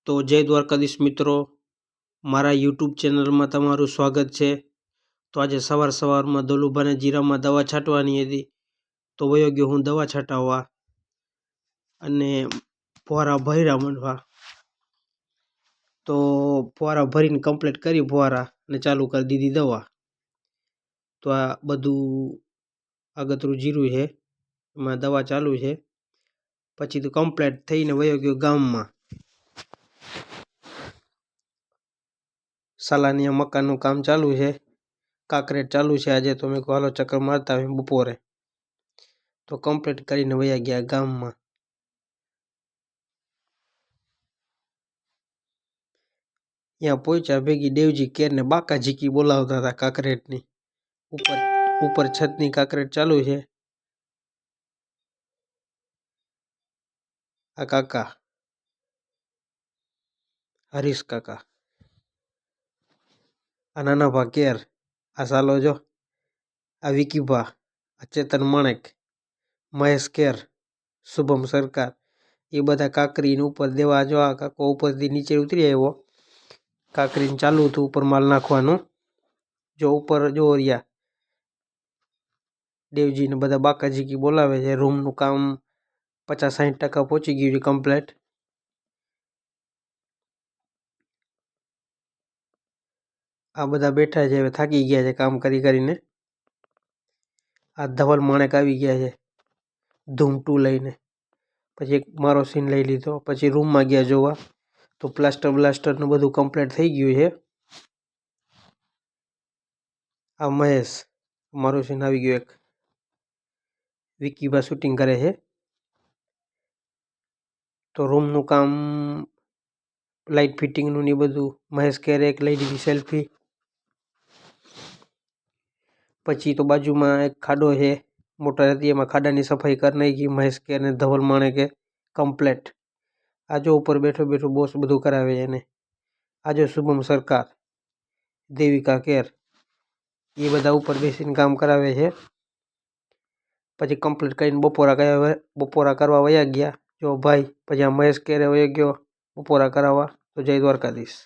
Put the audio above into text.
તો જય દ્વારકાધીશ મિત્રો, મારા યુટ્યુબ ચેનલમાં તમારું સ્વાગત છે। તો આજે સવારમાં દોલુભાને જીરામાં દવા છાંટવાની હતી, તો વયો ગયો હું દવા છાંટાવવા અને ફુવારા ભર્યા માંડવા। તો ફુવારા ભરીને કમ્પ્લીટ કરી ફુવારા અને ચાલુ કરી દીધી દવા। તો આ બધું આગતરું જીરું છે, એમાં દવા ચાલુ છે। પછી તો કમ્પ્લીટ થઈને વયો ગયો ગામમાં। સાલાનિયા મકાનનું કામ ચાલુ છે, કાંકરેટ ચાલુ છે આજે, તો મેં કહું હાલો ચક્કર મારતા આવે બપોરે। તો કમ્પ્લીટ કરીને વયા ગયા ગામમાં। ત્યાં પહોંચ્યા ભેગી દેવજી કેરને બાકાજીકી બોલાવતા હતા કાંકરેટની ઉપર છતની કાંકરેટ ચાલુ છે। આ કાકા હરીશ કાકા, આ નાના ભા કેર, આ સાલો જો, આ વિકીભા, આ ચેતન માણેક, મહેશ કેર, શુભમ સરકાર, એ બધા કાંકરીને ઉપર દેવા। જો આ કાકો ઉપરથી નીચે ઉતરી આવ્યો, કાંકરીને ચાલુ હતું ઉપર માલ નાખવાનું। જો ઉપર જો રહ્યા દેવજીને બધા બાકાજીકી બોલાવે છે। રૂમનું કામ 50-60% પહોંચી ગયું છે કમ્પ્લેટ। આ બધા બેઠા છે, હવે થાકી ગયા છે કામ કરી કરીને। આ ધવલ માણેક આવી ગયા છે ધૂમ 2 લઈને, પછી એક મારો સીન લઈ લીધો, પછી રૂમમાં ગયા જોવા, તો પ્લાસ્ટરનું બધું કમ્પ્લીટ થઈ ગયું છે। આ મહેશ મારો સીન આવી ગયો, એક વિકીબા શૂટિંગ કરે છે। તો રૂમનું કામ લાઇટ ફિટિંગનું ને બધું મહેશ કેરે એક લઈ લીધી સેલ્ફી। પછી તો બાજુમાં એક ખાડો છે મોટર હતી, એમાં ખાડાની સફાઈ કરી નાખી મહેશ કેર ને ધવલ માણેકે કમ્પ્લેટ। આજો ઉપર બેઠો બોસ બધું કરાવે છે એને। આજો શુભમ સરકાર, દેવિકા કેર, એ બધા ઉપર બેસીને કામ કરાવે છે। પછી કમ્પ્લીટ કરીને બપોરા કરવા વયા ગયા જો ભાઈ। પછી આ મહેશ કેરે વયો ગયો બપોરા કરાવવા। તો જય દ્વારકાધીશ।